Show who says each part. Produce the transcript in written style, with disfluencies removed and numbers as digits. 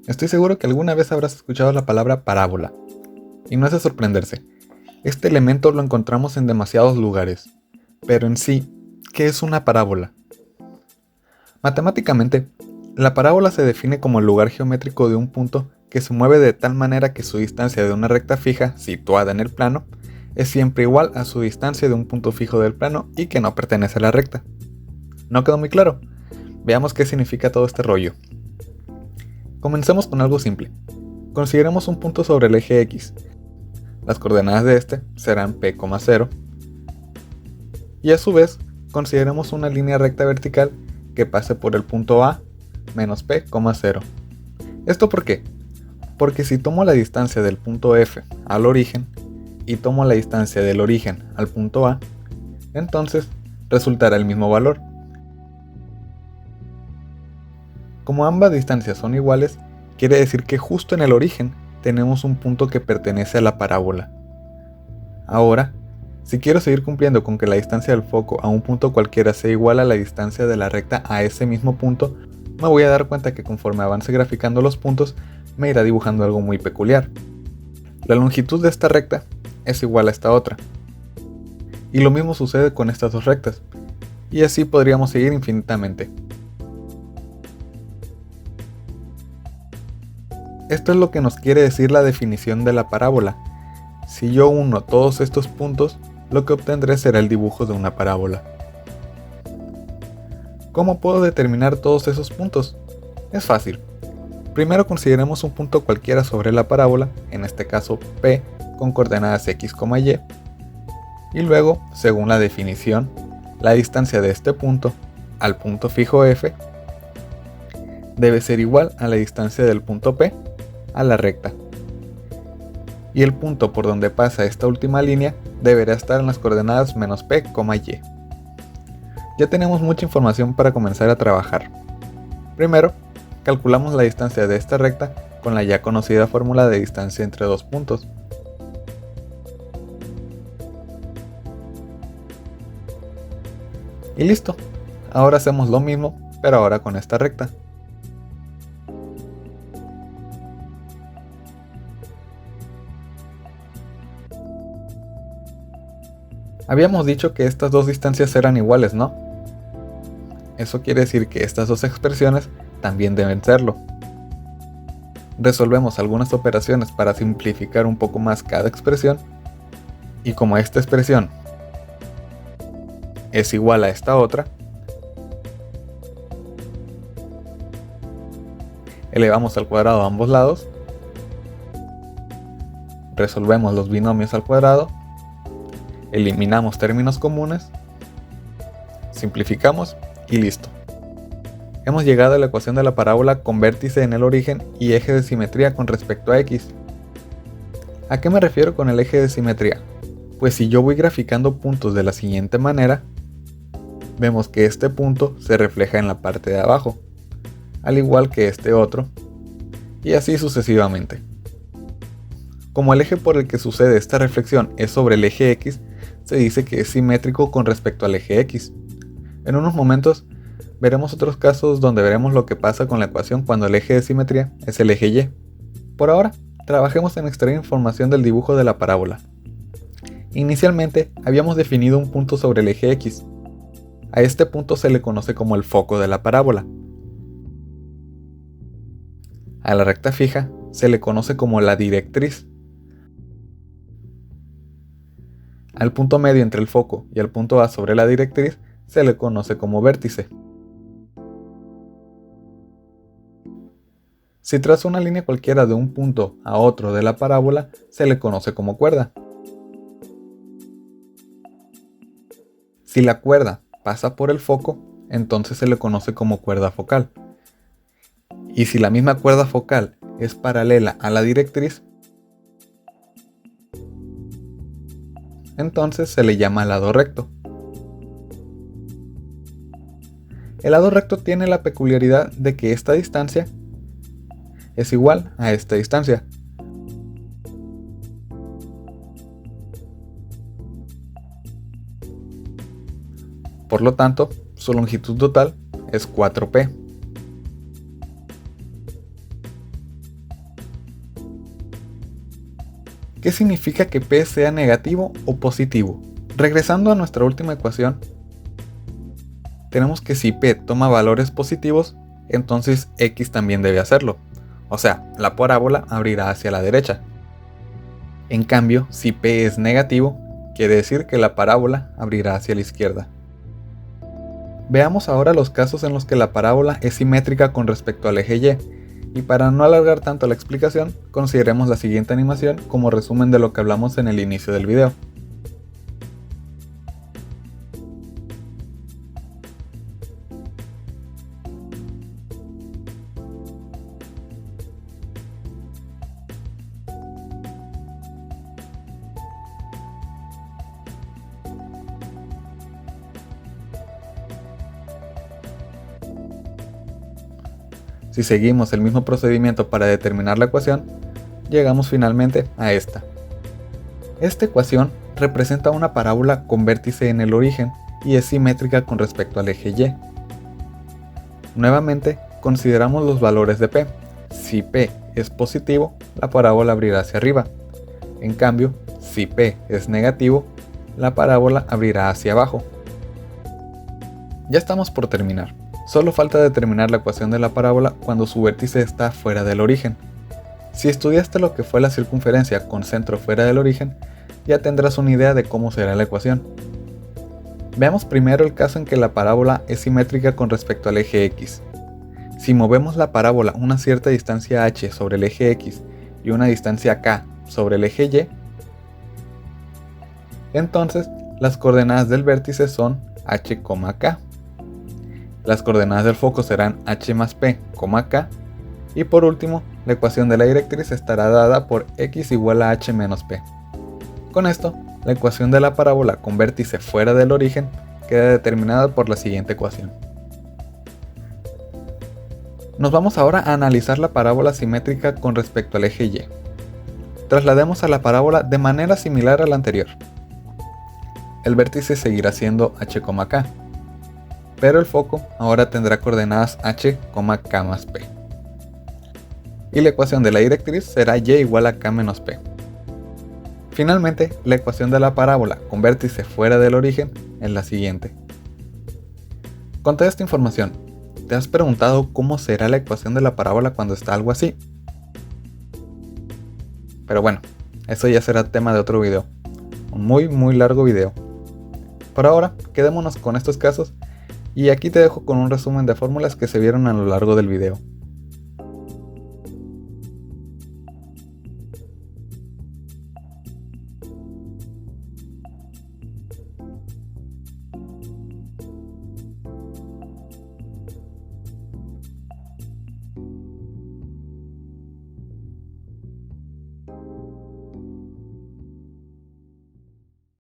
Speaker 1: Estoy seguro que alguna vez habrás escuchado la palabra parábola, y no es de sorprenderse. Este elemento lo encontramos en demasiados lugares, pero en sí, ¿qué es una parábola? Matemáticamente, la parábola se define como el lugar geométrico de un punto que se mueve de tal manera que su distancia de una recta fija situada en el plano es siempre igual a su distancia de un punto fijo del plano y que no pertenece a la recta. ¿No quedó muy claro? Veamos qué significa todo este rollo. Comencemos con algo simple. Consideremos un punto sobre el eje X. Las coordenadas de este serán p, 0, y a su vez consideremos una línea recta vertical que pase por el punto A menos p, 0. ¿Esto por qué? Porque si tomo la distancia del punto F al origen y tomo la distancia del origen al punto A, entonces resultará el mismo valor. Como ambas distancias son iguales, quiere decir que justo en el origen tenemos un punto que pertenece a la parábola. Ahora, si quiero seguir cumpliendo con que la distancia del foco a un punto cualquiera sea igual a la distancia de la recta a ese mismo punto, me voy a dar cuenta que conforme avance graficando los puntos, me irá dibujando algo muy peculiar. La longitud de esta recta es igual a esta otra. Y lo mismo sucede con estas dos rectas. Y así podríamos seguir infinitamente. Esto es lo que nos quiere decir la definición de la parábola. Si yo uno todos estos puntos, lo que obtendré será el dibujo de una parábola. ¿Cómo puedo determinar todos esos puntos? Es fácil. Primero consideremos un punto cualquiera sobre la parábola, en este caso P, con coordenadas x, y. Y luego, según la definición, la distancia de este punto al punto fijo F debe ser igual a la distancia del punto P a la recta. Y el punto por donde pasa esta última línea deberá estar en las coordenadas menos p, y. Ya tenemos mucha información para comenzar a trabajar. Primero, calculamos la distancia de esta recta con la ya conocida fórmula de distancia entre dos puntos. Y listo. Ahora hacemos lo mismo, pero ahora con esta recta. Habíamos dicho que estas dos distancias eran iguales, ¿no? Eso quiere decir que estas dos expresiones también deben serlo. Resolvemos algunas operaciones para simplificar un poco más cada expresión, y como esta expresión es igual a esta otra, elevamos al cuadrado a ambos lados, resolvemos los binomios al cuadrado, eliminamos términos comunes, simplificamos y listo. Hemos llegado a la ecuación de la parábola con vértice en el origen y eje de simetría con respecto a x. ¿A qué me refiero con el eje de simetría? Pues si yo voy graficando puntos de la siguiente manera, vemos que este punto se refleja en la parte de abajo, al igual que este otro, y así sucesivamente. Como el eje por el que sucede esta reflexión es sobre el eje x, se dice que es simétrico con respecto al eje x. En unos momentos veremos otros casos donde veremos lo que pasa con la ecuación cuando el eje de simetría es el eje y. Por ahora, trabajemos en extraer información del dibujo de la parábola. Inicialmente habíamos definido un punto sobre el eje x. A este punto se le conoce como el foco de la parábola. A la recta fija se le conoce como la directriz. Al punto medio entre el foco y el punto A sobre la directriz se le conoce como vértice. Si trazo una línea cualquiera de un punto a otro de la parábola, se le conoce como cuerda. Si la cuerda pasa por el foco, entonces se le conoce como cuerda focal. Y si la misma cuerda focal es paralela a la directriz, entonces se le llama lado recto. El lado recto tiene la peculiaridad de que esta distancia es igual a esta distancia. Por lo tanto, su longitud total es 4p. ¿Qué significa que P sea negativo o positivo? Regresando a nuestra última ecuación, tenemos que si P toma valores positivos, entonces X también debe hacerlo. O sea, la parábola abrirá hacia la derecha. En cambio, si P es negativo, quiere decir que la parábola abrirá hacia la izquierda. Veamos ahora los casos en los que la parábola es simétrica con respecto al eje Y, y para no alargar tanto la explicación, consideremos la siguiente animación como resumen de lo que hablamos en el inicio del video. Si seguimos el mismo procedimiento para determinar la ecuación, llegamos finalmente a esta. Esta ecuación representa una parábola con vértice en el origen y es simétrica con respecto al eje Y. Nuevamente, consideramos los valores de P. Si P es positivo, la parábola abrirá hacia arriba. En cambio, si P es negativo, la parábola abrirá hacia abajo. Ya estamos por terminar. Solo falta determinar la ecuación de la parábola cuando su vértice está fuera del origen. Si estudiaste lo que fue la circunferencia con centro fuera del origen, ya tendrás una idea de cómo será la ecuación. Veamos primero el caso en que la parábola es simétrica con respecto al eje X. Si movemos la parábola una cierta distancia h sobre el eje X y una distancia k sobre el eje Y, entonces las coordenadas del vértice son h, k. Las coordenadas del foco serán h más p, k. Y por último, la ecuación de la directriz estará dada por x igual a h menos p. Con esto, la ecuación de la parábola con vértice fuera del origen queda determinada por la siguiente ecuación. Nos vamos ahora a analizar la parábola simétrica con respecto al eje Y. Traslademos a la parábola de manera similar a la anterior. El vértice seguirá siendo h, k, pero el foco ahora tendrá coordenadas h, k más p. Y la ecuación de la directriz será y igual a k menos p. Finalmente, la ecuación de la parábola con vértice fuera del origen es la siguiente. Con toda esta información, ¿te has preguntado cómo será la ecuación de la parábola cuando está algo así? Pero bueno, eso ya será tema de otro video. Un muy largo video. Por ahora, quedémonos con estos casos y aquí te dejo con un resumen de fórmulas que se vieron a lo largo del video.